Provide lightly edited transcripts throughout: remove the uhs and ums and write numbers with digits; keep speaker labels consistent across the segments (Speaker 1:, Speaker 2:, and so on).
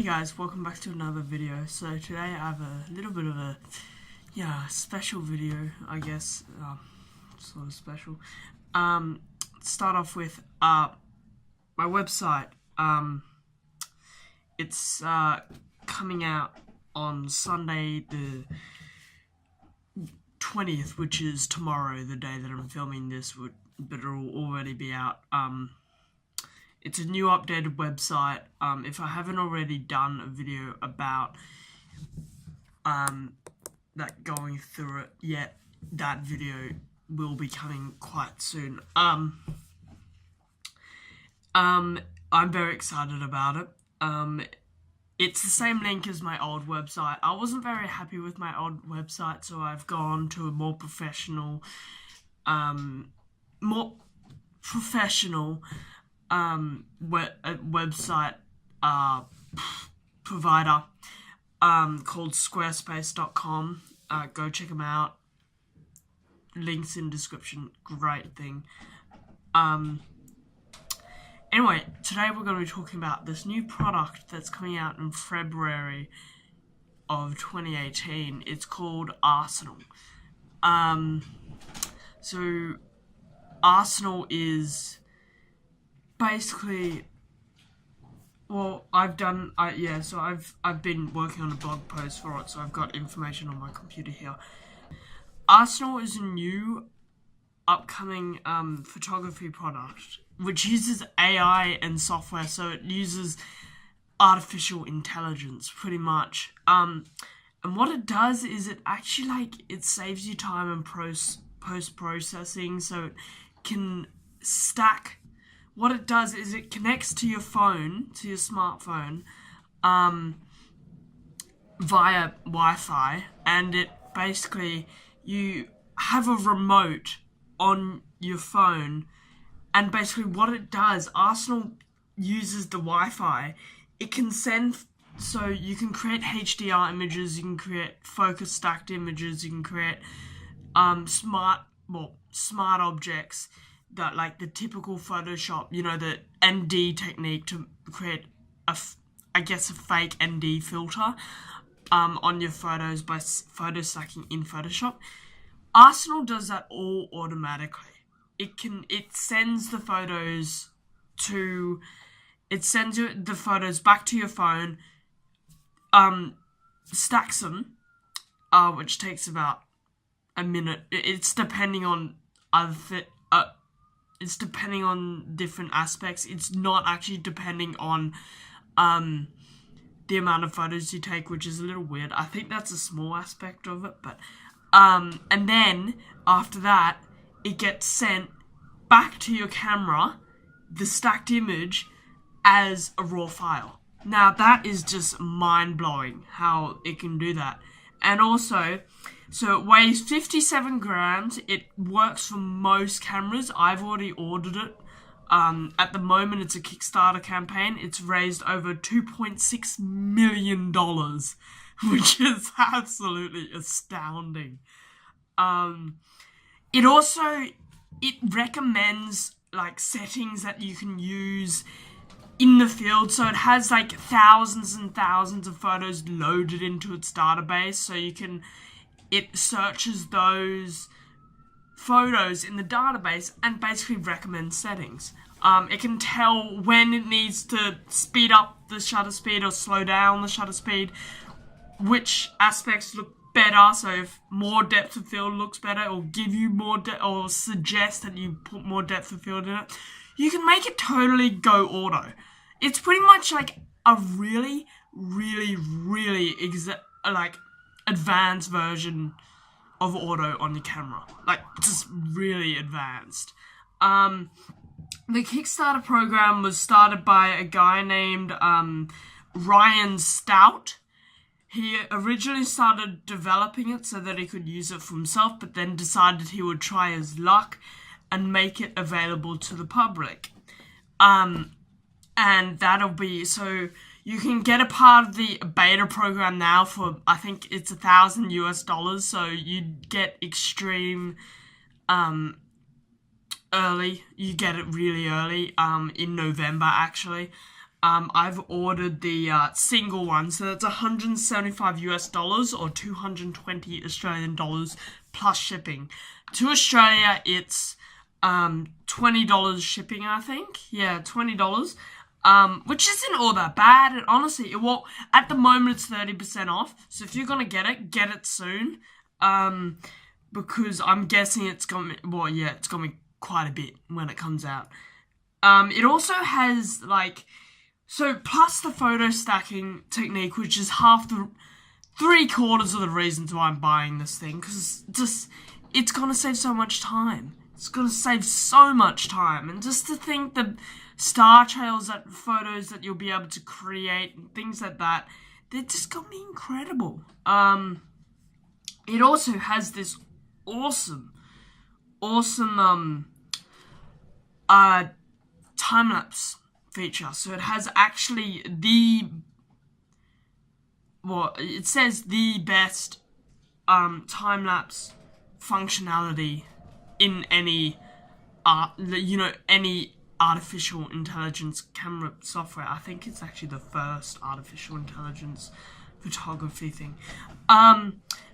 Speaker 1: Hey guys, welcome back to another video. So today I have a little bit of a, special video, I guess, sort of special. Start off with, my website. It's, coming out on Sunday the 20th, which is tomorrow, the day that I'm filming this, but it'll already be out. It's a new updated website. If I haven't already done a video about that going through it yet, that video will be coming quite soon. I'm very excited about it. It's the same link as my old website. I wasn't very happy with my old website, so I've gone to a more professional website provider called squarespace.com. Go check them out. Links in description. Great thing. Anyway, today we're going to be talking about this new product that's coming out in February of 2018. It's called Arsenal. So Arsenal is basically, well, I've been working on a blog post for it, so I've got information on my computer here. Arsenal is a new upcoming photography product which uses AI and software, so it uses artificial intelligence pretty much. And what it does is it actually it saves you time in post-processing, so it can stack. What it does is it connects to your phone, to your smartphone, via Wi-Fi, and it basically, you have a remote on your phone, and basically what it does, Arsenal uses the Wi-Fi. It can send, so you can create HDR images, you can create focus stacked images, you can create smart objects that, like the typical Photoshop, the ND technique to create a fake ND filter on your photos by photo stacking in Photoshop. Arsenal does that all automatically. It sends the photos back to your phone, stacks them, which takes about a minute. It's depending on it's depending on different aspects. It's not actually depending on the amount of photos you take, which is a little weird. I think that's a small aspect of it, but and then after that, it gets sent back to your camera, the stacked image, as a raw file. Now that is just mind-blowing how it can do that. And also, so it weighs 57 grams. It works for most cameras. I've already ordered it. At the moment, it's a Kickstarter campaign. It's raised over $2.6 million, which is absolutely astounding. It recommends settings that you can use in the field, so it has thousands and thousands of photos loaded into its database, so it searches those photos in the database and basically recommends settings. It can tell when it needs to speed up the shutter speed or slow down the shutter speed, which aspects look better, so if more depth of field looks better, or give you more or suggest that you put more depth of field in it. You can make it totally go auto. It's pretty much like a really, really, really advanced version of auto on your camera. Just really advanced. The Kickstarter program was started by a guy named Ryan Stout. He originally started developing it so that he could use it for himself, but then decided he would try his luck and make it available to the public. And that'll be, so you can get a part of the beta program now for, I think it's $1,000 US, so you'd get extreme, early. You get it really early, in November actually. I've ordered the single one, so that's $175 or 220 Australian dollars plus shipping. To Australia, it's $20 shipping, I think. Yeah, $20. Which isn't all that bad, and honestly, at the moment it's 30% off, so if you're gonna get it soon, because I'm guessing it's gonna be quite a bit when it comes out. It also has, plus the photo stacking technique, which is three-quarters of the reasons why I'm buying this thing, because it's gonna save so much time. It's gonna save so much time, and just to think the star trails, photos that you'll be able to create, and things like that, they're just gonna be incredible. It also has this awesome time-lapse feature. So it has actually it says the best time-lapse functionality in any artificial intelligence camera software. I think it's actually the first artificial intelligence photography thing.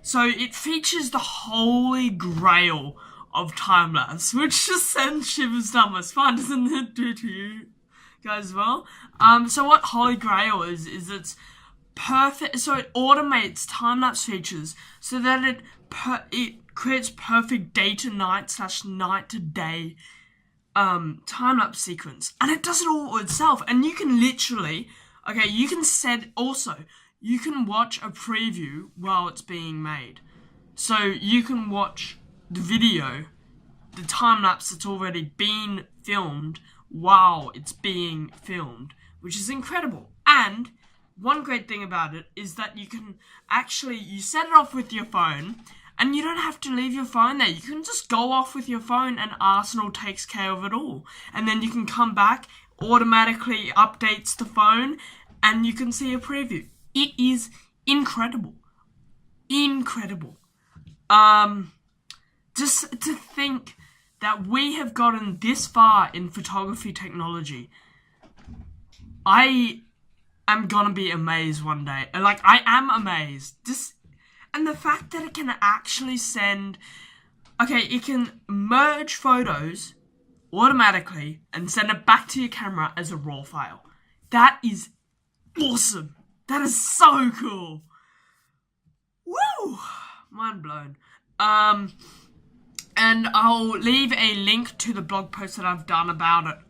Speaker 1: So it features the holy grail of time-lapse, which just sends shivers down my spine, doesn't it do to you guys as well? So what holy grail is it's perfect. So it automates time-lapse features so that it creates perfect day to night / night to day time-lapse sequence, and it does it all itself. And you can literally, you can watch a preview while it's being made. So you can watch the video, the time-lapse that's already been filmed while it's being filmed, which is incredible. And one great thing about it is that you can you set it off with your phone, and you don't have to leave your phone there. You can just go off with your phone and Arsenal takes care of it all. And then you can come back, automatically updates the phone, and you can see a preview. It is incredible. Incredible. Just to think that we have gotten this far in photography technology, I am gonna be amazed one day. I am amazed. And the fact that it can actually it can merge photos automatically and send it back to your camera as a RAW file. That is awesome. That is so cool. Woo! Mind blown. And I'll leave a link to the blog post that I've done about it,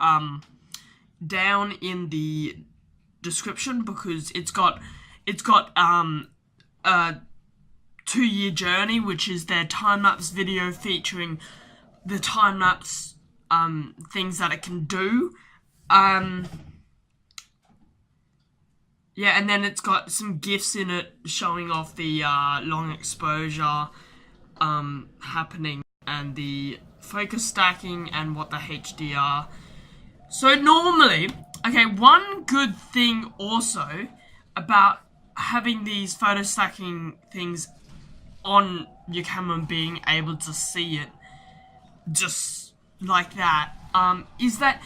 Speaker 1: down in the description, because it's got a 2-year journey, which is their time-lapse video featuring the time-lapse things that it can do. And then it's got some GIFs in it showing off the long exposure happening and the focus stacking and what the HDR. So normally, one good thing also about having these photo stacking things on your camera and being able to see it just like that, is that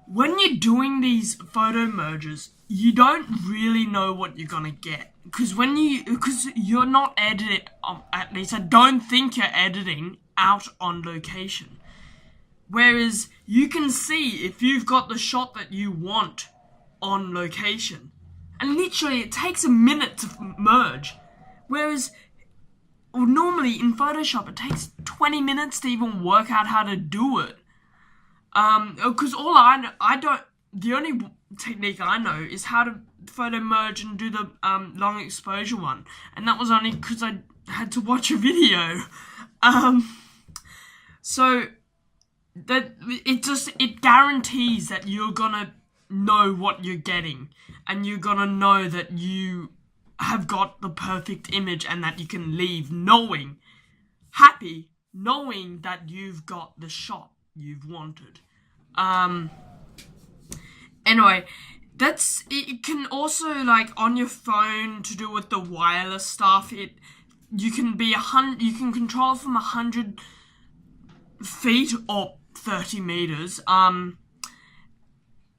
Speaker 1: when you're doing these photo merges, you don't really know what you're gonna get. Because you're not editing, at least I don't think you're editing out on location. Whereas you can see if you've got the shot that you want on location. And literally it takes a minute to merge. Whereas normally in Photoshop it takes 20 minutes to even work out how to do it. Because the only technique I know is how to photo merge and do the long exposure one. And that was only because I had to watch a video. So that it guarantees that you're gonna know what you're getting, and you're gonna know that you have got the perfect image and that you can leave knowing that you've got the shot you've wanted. Anyway, it can also, on your phone, to do with the wireless stuff, you can control from 100 feet or 30 meters.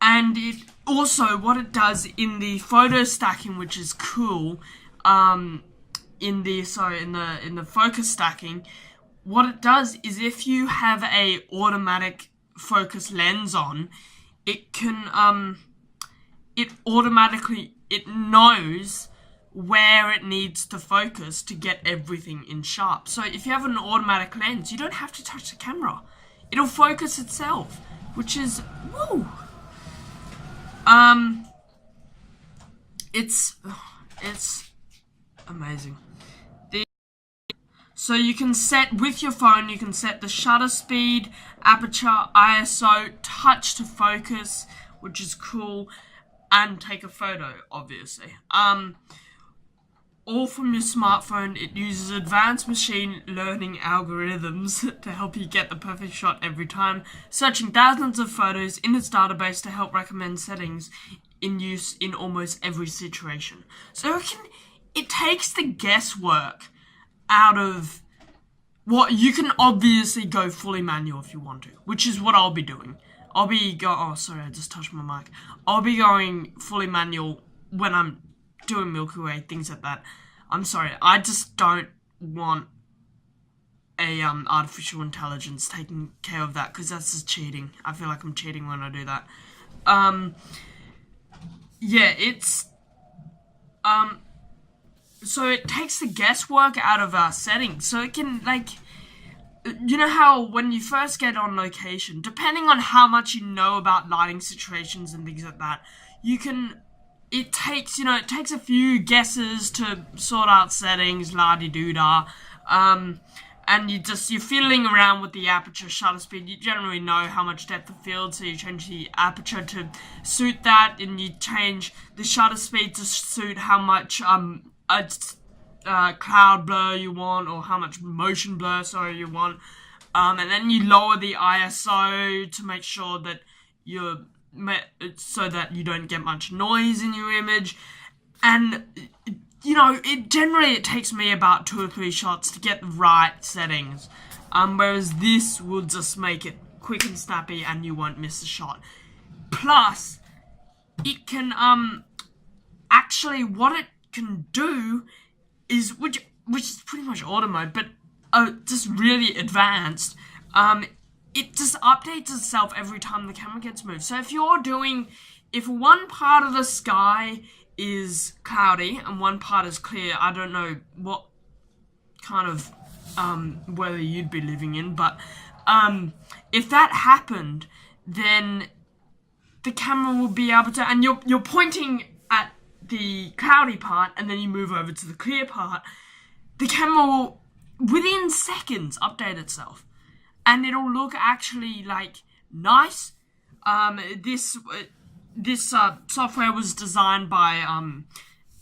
Speaker 1: And it also, what it does in the photo stacking, which is cool, in the focus stacking, what it does is if you have a automatic focus lens on, it can, it knows where it needs to focus to get everything in sharp. So if you have an automatic lens, you don't have to touch the camera. It'll focus itself, which is, woo! It's amazing. So you can set, with your phone, you can set the shutter speed, aperture, ISO, touch to focus, which is cool, and take a photo, obviously. All from your smartphone. It uses advanced machine learning algorithms to help you get the perfect shot every time, searching thousands of photos in its database to help recommend settings in use in almost every situation. So it takes the guesswork out of what you can obviously go fully manual if you want to, which is what I'll be doing. Oh, sorry, I just touched my mic. I'll be going fully manual when I'm doing Milky Way, things like that. I'm sorry, I just don't want a artificial intelligence taking care of that, because that's just cheating. I feel like I'm cheating when I do that. Yeah, it's so it takes the guesswork out of our settings, so it can, like, you know how when you first get on location, depending on how much you know about lighting situations and things like that, it takes a few guesses to sort out settings, la-di-doo-da, and you're fiddling around with the aperture, shutter speed. You generally know how much depth of field, so you change the aperture to suit that, and you change the shutter speed to suit how much, cloud blur you want, or how much motion blur, you want, and then you lower the ISO to make sure that so that you don't get much noise in your image, and it takes me about 2 or 3 shots to get the right settings, whereas this will just make it quick and snappy and you won't miss a shot. Plus, it can, actually, what it can do is, which is pretty much auto mode, but just really advanced, it just updates itself every time the camera gets moved. So if one part of the sky is cloudy and one part is clear, I don't know what kind of weather you'd be living in, but if that happened, then the camera will be able to, and you're pointing at the cloudy part and then you move over to the clear part, the camera will within seconds update itself, and it'll look actually like nice. This software was designed by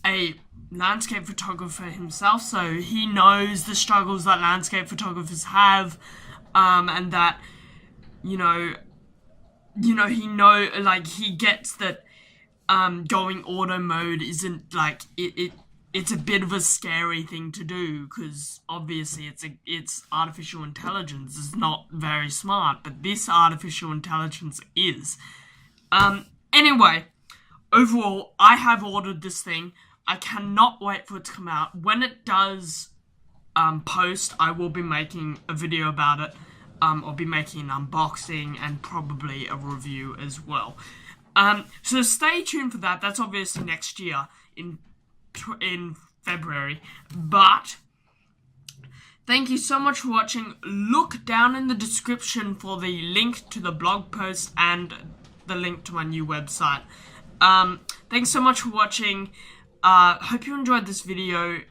Speaker 1: a landscape photographer himself, so he knows the struggles that landscape photographers have, and that he gets that going auto mode isn't like it's a bit of a scary thing to do, because obviously it's artificial intelligence is not very smart, but this artificial intelligence is. Anyway, overall, I have ordered this thing. I cannot wait for it to come out. When it does post, I will be making a video about it. I'll be making an unboxing and probably a review as well. So stay tuned for that. That's obviously next year in February. But thank you so much for watching. Look down in the description for the link to the blog post and the link to my new website. Thanks so much for watching. Hope you enjoyed this video.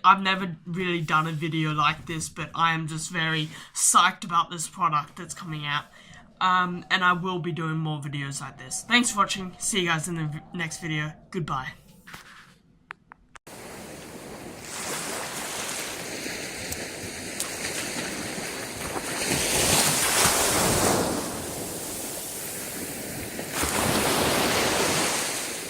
Speaker 1: I've never really done a video like this, but I am just very psyched about this product that's coming out. And I will be doing more videos like this. Thanks for watching. See you guys in the next video. Goodbye.